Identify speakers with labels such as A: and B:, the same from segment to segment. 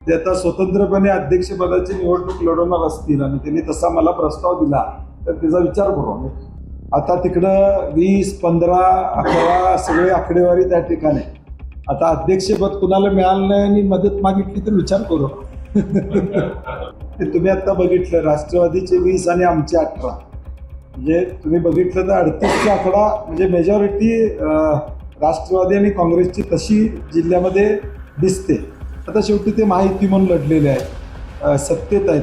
A: ते आता स्वतंत्रपणे अध्यक्षपदाची निवडणूक लढवणार असतील आणि त्यांनी तसा मला प्रस्ताव दिला तर त्याचा विचार करू आम्ही. आता तिकडं 20, 15, 11 सगळे आकडेवारी त्या ठिकाणी. आता अध्यक्षपद कुणाला मिळालं नाही आणि मदत मागितली तर विचार करू. ते तुम्ही आता बघितलं राष्ट्रवादीचे 20 आणि आमचे 18, म्हणजे तुम्ही बघितलं तर 38चा आकडा, म्हणजे मेजॉरिटी राष्ट्रवादी आणि काँग्रेसची तशी जिल्ह्यामध्ये दिसते. आता शेवटी ते महायुती म्हणून लढलेले आहेत, सत्तेत आहेत,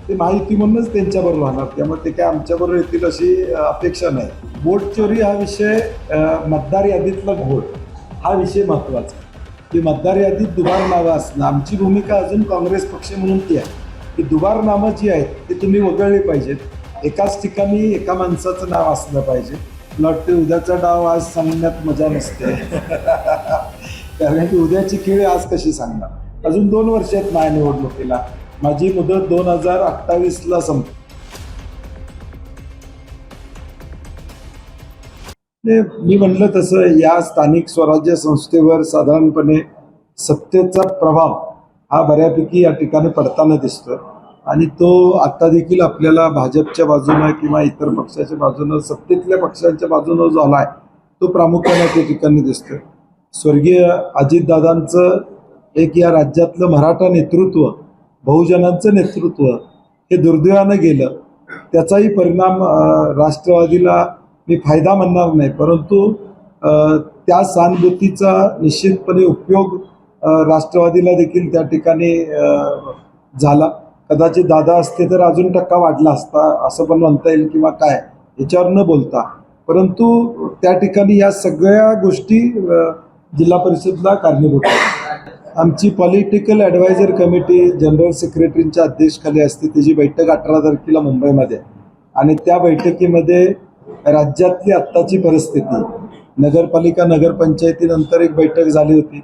A: ते महायुती म्हणूनच त्यांच्याबरोबर राहणार, त्यामुळे ते काय आमच्याबरोबर येतील अशी अपेक्षा नाही. वोट चोरी हा विषय, मतदार यादीतला घोळ हा विषय महत्त्वाचा, की मतदार यादीत दुबार नावं असणं. आमची भूमिका अजून काँग्रेस पक्ष म्हणून ती आहे की दुबार नावं जी आहेत ती तुम्ही वगळली पाहिजेत. एकाच ठिकाणी एका माणसाचं नाव असलं पाहिजे. मला वाटतं उद्याचा डाव आज सांगण्यात मजा नसते. कारण की उद्याची खेळ आज कशी सांगणार. अजून 2 वर्ष आहेत माझ्या निवडणुकीला. माझी मुदत 2028ला संपते. मी म्हणलं तसं या स्थानिक स्वराज्य संस्थेवर साधारणपणे सत्तेचा प्रभाव हा बऱ्यापैकी या ठिकाणी पडताना दिसतो आणि तो आता देखील आपल्याला भाजपच्या बाजूनं किंवा इतर पक्षाच्या बाजूनं, सत्तेतल्या पक्षांच्या बाजूनं जो आला आहे तो प्रामुख्याने त्या ठिकाणी दिसतोय. स्वर्गीय अजितदादांचं एक या राज्यातलं मराठा नेतृत्व, बहुजनांचं नेतृत्व हे दुर्दैवानं गेलं. त्याचाही परिणाम राष्ट्रवादीला मी फायदा म्हणणार नाही, परंतु त्या सहानुभूतीचा निश्चितपणे उपयोग राष्ट्रवादीला देखील त्या ठिकाणी झाला. कदाचित दादा असते तर अजून टक्का वाढला असता असं पण म्हणता येईल किंवा काय, याच्यावर न बोलता. परंतु त्या ठिकाणी या सगळ्या गोष्टी जिल्हा परिषदला कारणीभूत आहेत. आमची पॉलिटिकल ॲडवायझर कमिटी जनरल सेक्रेटरींच्या अध्यक्षतेखाली असते. त्याची बैठक 18 तारखेला मुंबईमध्ये आणि त्या बैठकीमध्ये राज्यातली आत्ताची परिस्थिती, नगरपालिका नगरपंचायतीनंतर एक बैठक झाली होती,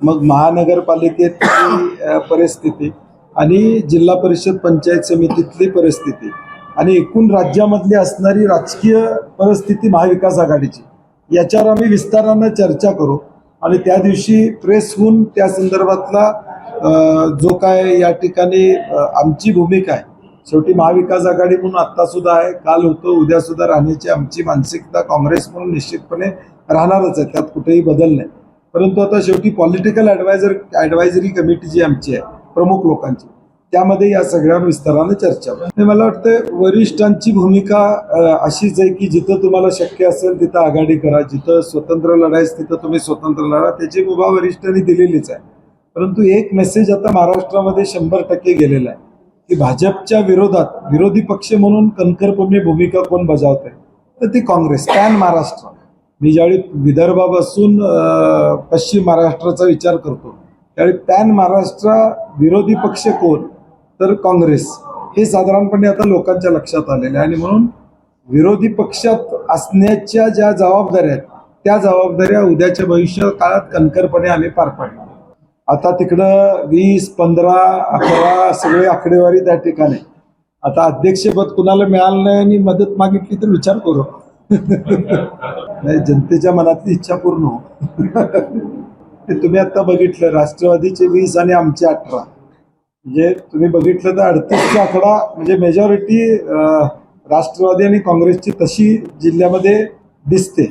A: मग महानगरपालिकेतली परिस्थिती आणि जिल्हा परिषद पंचायत समितीतली परिस्थिती आणि एकूण राज्यामधली असणारी राजकीय परिस्थिती महाविकास आघाडीची, याच्यावर आम्ही विस्तारानं चर्चा करू आणि त्या दिवशी प्रेस होऊन त्या संदर्भातला जो काय या ठिकाणी आमची भूमिका आहे. शेवटी महाविकास आघाडी म्हणून आत्तासुद्धा आहे, काल होतो, उद्यासुद्धा राहण्याची आमची मानसिकता काँग्रेस म्हणून निश्चितपणे राहणारच आहे, त्यात कुठेही बदल नाही. परंतु आता शेवटी पॉलिटिकल ॲडवायझरी कमिटी जी आमची आहे प्रमुख लोकांची, त्यामध्ये या सगळ्यांवर विस्ताराने चर्चा होईल. मला वाटतं वरिष्ठांची भूमिका अशीच आहे की जिथं तुम्हाला शक्य असेल तिथं आघाडी करा, जिथं स्वतंत्र लढायचं तिथं तुम्ही स्वतंत्र लढा, त्याची मुभा वरिष्ठांनी दिलेलीच आहे. परंतु एक मेसेज आता महाराष्ट्रामध्ये 100% गेलेला आहे की भाजपच्या विरोधात विरोधी पक्ष म्हणून कणखरपणे भूमिका कोण बजावते तर ती काँग्रेस, पॅन महाराष्ट्र. मी ज्यावेळी विदर्भापासून पश्चिम महाराष्ट्राचा विचार करतो त्यावेळी पॅन महाराष्ट्र विरोधी पक्ष कोण तर काँग्रेस, हे साधारणपणे आता लोकांच्या लक्षात आलेलं आहे. आणि म्हणून विरोधी पक्षात असण्याच्या ज्या जबाबदाऱ्या आहेत त्या जबाबदाऱ्या उद्याच्या भविष्य काळात कणखरपणे आम्ही पार पाडणार. आता तिकडं 20, 15, 11 सगळे आकडेवारी त्या ठिकाणी. आता अध्यक्षपद कुणाला मिळालं नाही आणि मदत मागितली तर विचार करू. नाही, जनतेच्या मनातली इच्छा पूर्ण हो. ते तुम्ही आता बघितलं राष्ट्रवादीचे 20 आणि आमचे 18, म्हणजे तुम्ही बघितलं तर 38चा आकडा, म्हणजे मेजॉरिटी राष्ट्रवादी आणि काँग्रेसची तशी जिल्ह्यामध्ये दिसते.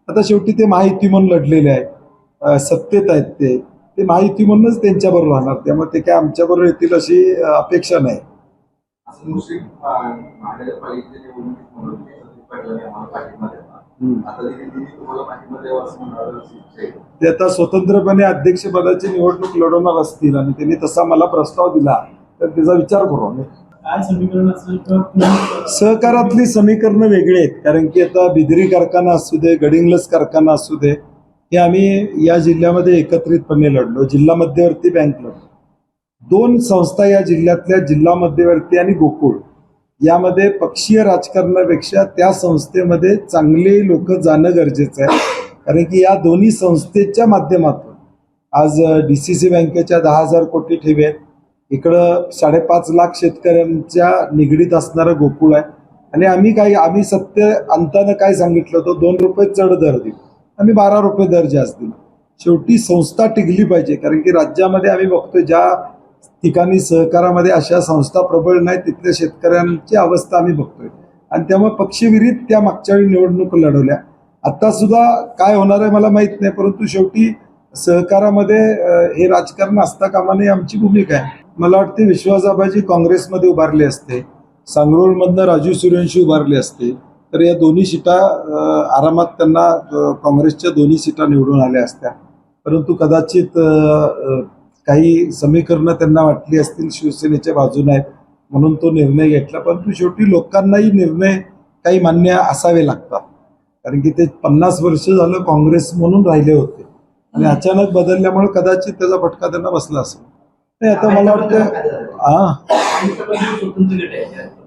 A: आता शेवटी ते महायुती म्हणून लढलेले आहेत, सत्तेत आहेत, ते महायुती म्हणूनच त्यांच्याबरोबर राहणार, त्यामुळे ते काय आमच्याबरोबर येतील अशी अपेक्षा नाही. ते आता स्वतंत्रपणे अध्यक्षपदाची निवडणूक लढवणार असतील आणि त्यांनी तसा मला प्रस्ताव दिला तर त्याचा विचार करू आम्ही. सहकारातली समीकरणं वेगळी आहेत, कारण की आता बिदरी कारखाना असू दे, गडिंग्लज कारखाना असू दे, हे आम्ही या जिल्ह्यामध्ये एकत्रितपणे लढलो. जिल्हा मध्यवर्ती बँक लढलो. 2 संस्था या जिल्ह्यातल्या, जिल्हा मध्यवर्ती आणि गोकुळ, यामध्ये पक्षीय राजकारणापेक्षा त्या संस्थेमध्ये चांगले लोक जाणं गरजेचं आहे. कारण की या दोन्ही संस्थेच्या माध्यमातून आज DCC बँकेच्या 10,000 कोटी ठेवी आहेत, इकडं 5.5 लाख शेतकऱ्यांच्या निगडीत असणारं गोकुळ आहे. आणि आम्ही सत्य अंतानं काय सांगितलं होतं, 2 रुपये चढ दर देऊ, आम्ही 12 रुपये दर जास्त दिला. शेवटी संस्था टिकली पाहिजे, कारण की राज्यामध्ये आम्ही बघतोय ज्या ठिकाणी सहकारामध्ये अशा संस्था प्रबळ नाही, तिथल्या शेतकऱ्यांची अवस्था आम्ही बघतोय आणि त्यामुळे पक्षविरहित त्या मागच्या वेळी निवडणूक लढवल्या. आता सुद्धा काय होणार आहे मला माहित नाही, परंतु शेवटी सहकारामध्ये हे राजकारण असता कामा नये आमची भूमिका आहे. मला वाटते विश्वासाबाजी काँग्रेसमध्ये उभारले असते, सांगरोळमधनं राजू सूर्यवंशी उभारले असते तर या दोन्ही सीटा आरामात त्यांना काँग्रेसच्या दोन्ही सीटा निवडून आल्या असत्या. परंतु कदाचित काही समीकरणं त्यांना वाटली असतील शिवसेनेच्या बाजूने आहेत म्हणून तो निर्णय घेतला. परंतु शेवटी लोकांनाही निर्णय काही मान्य असावे लागतात, कारण की ते 50 वर्ष झालं काँग्रेस म्हणून राहिले होते आणि अचानक बदलल्यामुळे कदाचित त्याचा फटका त्यांना बसला असेल. नाही आता मला वाटतं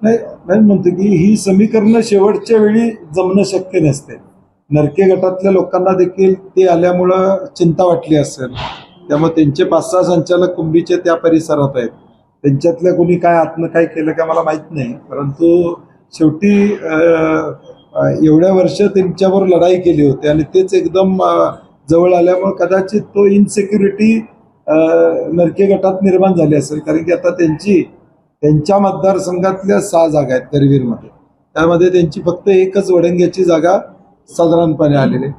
A: नाही म्हणतो की ही समीकरणं शेवटच्या वेळी जमणं शक्य नसते. नरके गटातल्या लोकांना देखील ते आल्यामुळं चिंता वाटली असेल, त्यामुळे त्यांचे 5-6 संचालक कुंभीचे त्या परिसरात आहेत. त्यांच्यातल्या कोणी काय आतनं काय केलं का मला माहीत नाही, परंतु शेवटी एवढ्या वर्ष त्यांच्यावर लढाई केली होती आणि तेच एकदम जवळ आल्यामुळे कदाचित तो इनसिक्युरिटी नरके गटात निर्माण झाली असेल. कारण की आता त्यांच्या मतदारसंघातल्या 6 जागा आहेत करवीरमध्ये, त्यामध्ये त्यांची फक्त एकच वडंग्याची जागा साधारणपणे आलेली आहे.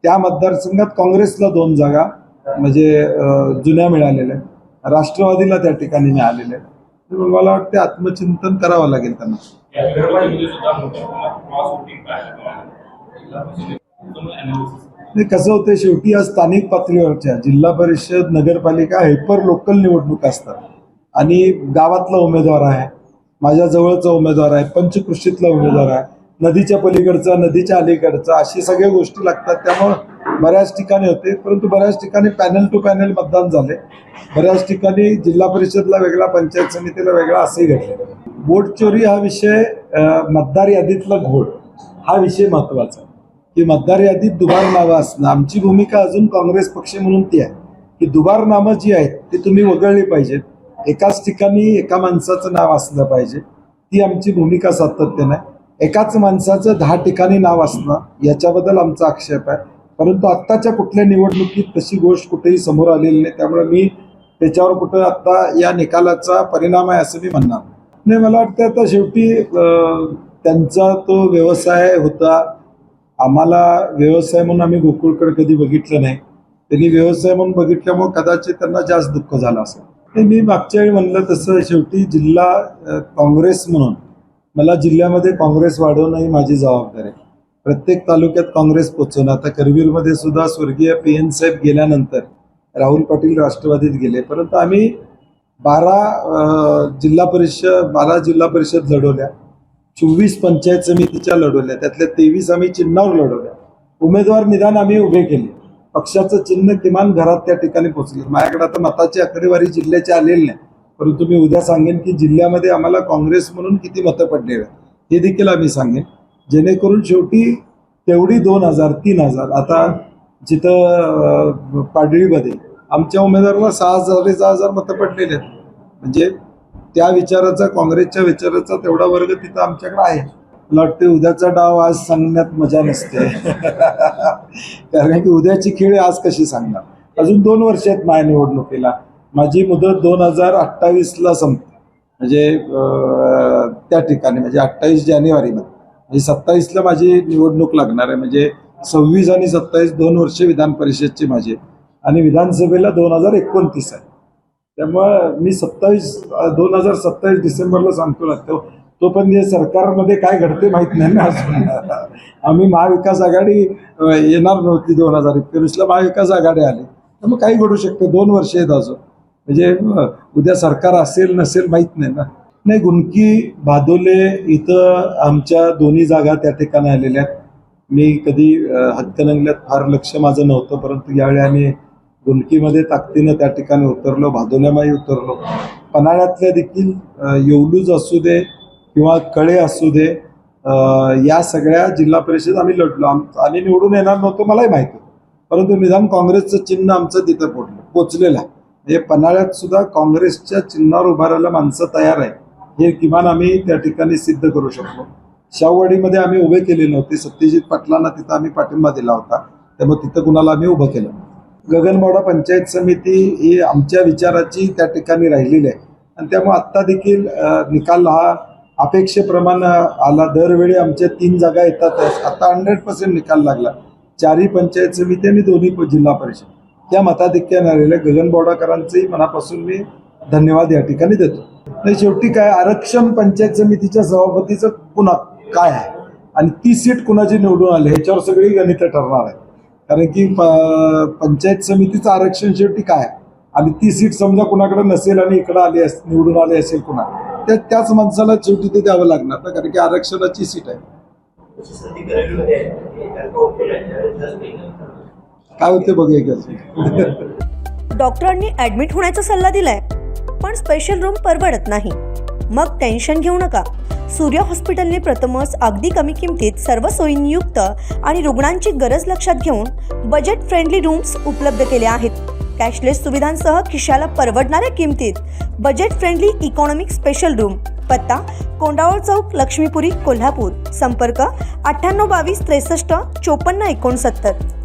A: त्या मतदारसंघात काँग्रेसला 2 जागा म्हणजे जुन्या मिळालेल्या आहेत, राष्ट्रवादीला त्या ठिकाणी मिळालेल्या आहेत. मला वाटते आत्मचिंतन करावं लागेल त्यांना. कसं होतं शेवटी या स्थानिक पातळीवरच्या जिल्हा परिषद नगरपालिका हायपर लोकल निवडणूक असतात आणि गावातला उमेदवार आहे, माझ्या जवळचा उमेदवार आहे, पंचकृषीतला उमेदवार आहे, नदीच्या पलीकडचा नदीच्या अलीकडचा, अशी सगळ्या गोष्टी लागतात. त्यामुळं बऱ्याच ठिकाणी होते, परंतु बऱ्याच ठिकाणी पॅनल टू पॅनल मतदान झाले, बऱ्याच ठिकाणी जिल्हा परिषदला वेगळा पंचायत समितीला वेगळा असंही घडले. वोट चोरी हा विषय मतदार यादीतला घोळ हा विषय महत्वाचा आहे की मतदार यादीत दुबार नावं असणं. आमची भूमिका अजून काँग्रेस पक्ष म्हणून ती आहे की दुबार नावं जी आहेत ती तुम्ही वगळली पाहिजेत, एकाच ठिकाणी एका माणसाचं नाव असलं पाहिजे, ती आमची भूमिका सातत्याने आहे. एकाच माणसाचं 10 ठिकाणी नाव असणं याच्याबद्दल आमचा आक्षेप आहे, परंतु आत्ताच्या कुठल्या निवडणुकीत तशी गोष्ट कुठेही समोर आलेली नाही, त्यामुळे मी त्याच्यावर कुठं आता या निकालाचा परिणाम आहे असं मी म्हणणार नाही. मला वाटतं आता शेवटी त्यांचा तो व्यवसाय होता, आम्हाला व्यवसाय म्हणून आम्ही गोकुळकडे कधी बघितलं नाही, त्यांनी व्यवसाय म्हणून बघितल्यामुळे कदाचित त्यांना जास्त दुःख झालं असेल. मी मागच्या वेळी म्हणलं तसं शेवटी जिल्हा काँग्रेस म्हणून मला जिल्ह्यामध्ये काँग्रेस वाढवणं ही माझी जबाबदारी आहे. प्रत्येक तालुक्यात काँग्रेस पोचवणं. आता करवीरमध्ये सुद्धा स्वर्गीय PN साहेब गेल्यानंतर राहुल पाटील राष्ट्रवादीत गेले, परंतु आम्ही 12 जिल्हा परिषद लढवल्या, 24 पंचायत समितीच्या लढवल्या, त्यातल्या 23 आम्ही चिन्हावर लढवल्या. उमेदवार निदान आम्ही उभे केले, पक्षाचं चिन्ह किमान घरात त्या ठिकाणी पोचले. माझ्याकडे आता मताची आकडेवारी जिल्ह्याची आलेली नाही, परंतु मी उद्या सांगेन की जिल्ह्यामध्ये आम्हाला काँग्रेस म्हणून किती मतं पडले हे देखील आम्ही सांगेन, जेणेकरून शेवटी तेवढी 2000 3000 आता जिथं पाडळीमध्ये आमच्या उमेदवाराला 6,000 मतं पडलेले आहेत, म्हणजे त्या विचाराचा काँग्रेसच्या विचाराचा तेवढा वर्ग तिथं आमच्याकडे आहे. मला वाटते उद्याचा डाव आज सांगण्यात मजा नसते कारण की उद्याची खेळ आज कशी सांगणार. अजून 2 वर्ष आहेत माझ्या निवडणुकीला, माझी मुदत 2028ला संपते, म्हणजे त्या ठिकाणी म्हणजे 28 जानेवारीमध्ये, म्हणजे 27ला माझी निवडणूक लागणार आहे. म्हणजे 26 आणि 27 2 वर्ष विधान परिषदची माझी आणि विधानसभेला 2029 आहे. त्यामुळं मी 2027 डिसेंबरला सांगतो ना, तोपर्यंत सरकारमध्ये काय घडते माहीत नाही ना अजून. आम्ही महाविकास आघाडी येणार नव्हती, 2021ला महाविकास आघाडी आली, तर मग काही घडू शकते. 2 वर्ष आहेत अजून, म्हणजे उद्या सरकार असेल नसेल माहीत नाही ना. नाही, गुणकी भादोले इथं आमच्या 2 जागा त्या ठिकाणी आलेल्या आहेत. मी कधी हातकणंगल्यात फार लक्ष माझं नव्हतं, परंतु यावेळी आम्ही गुणकीमध्ये ताकदीनं त्या ठिकाणी उतरलो, भादोल्यामाही उतरलो. पन्हाळ्यातल्या देखील येवलूज असू दे किंवा कळे असू दे, या सगळ्या जिल्हा परिषद आम्ही लढलो. आणि निवडून येणार नव्हतं मलाही माहिती होतं, परंतु निदान काँग्रेसचं चिन्ह आमचं तिथं पोचलेलं आहे. म्हणजे पन्हाळ्यात सुद्धा काँग्रेसच्या चिन्हावर उभारायला माणसं तयार आहे, हे किमान आम्ही त्या ठिकाणी सिद्ध करू शकलो. शाहूवाडीमध्ये आम्ही उभे केले नव्हते, सत्यजित पाटलांना तिथं आम्ही पाठिंबा दिला होता, त्यामुळे तिथं कुणाला आम्ही उभं केलं. गगनबावडा पंचायत समिती ही आमच्या विचाराची त्या ठिकाणी राहिलेली आहे आणि त्यामुळे आत्ता देखील निकाल हा अपेक्षेप्रमाणे आला. दरवेळी आमच्या 3 जागा येतातच. आता 100% निकाल लागला. 4ही पंचायत समिती आणि 2ही जिल्हा परिषद या मताधिक्याने आलेल्या गगनबावडाकरांचंही मनापासून मी धन्यवाद या ठिकाणी देतो. नाही, शेवटी काय आरक्षण पंचायत समितीच्या सभापतीचं पुन्हा काय आहे आणि ती सीट कुणाची निवडून आली ह्याच्यावर सगळी गणितं ठरणार आहे. कारण की पंचायत समितीचं आरक्षण शेवटी काय आणि ती सीट समजा कुणाकडे नसेल आणि इकडं आली निवडून आली असेल कुणा त्याच माणसाला शेवटी ते द्यावं लागणार ना, कारण की आरक्षणाची सीट आहे. काय होते बघूया.
B: डॉक्टरांनी ऍडमिट होण्याचा सल्ला दिलाय, पण स्पेशल रूम परवडत नाही. मग टेन्शन घेऊ नका. सूर्य हॉस्पिटलने प्रथमच अगदी कमी किमतीत सर्व सोयींयुक्त आणि रुग्णांची गरज लक्षात घेऊन बजेट फ्रेंडली रूम्स उपलब्ध केले आहेत. कॅशलेस सुविधांसह खिशाला परवडणाऱ्या किमतीत budget friendly economic special room. पत्ता कोंडावळ चौक, लक्ष्मीपुरी, कोल्हापूर. संपर्क 9822 63 54 69.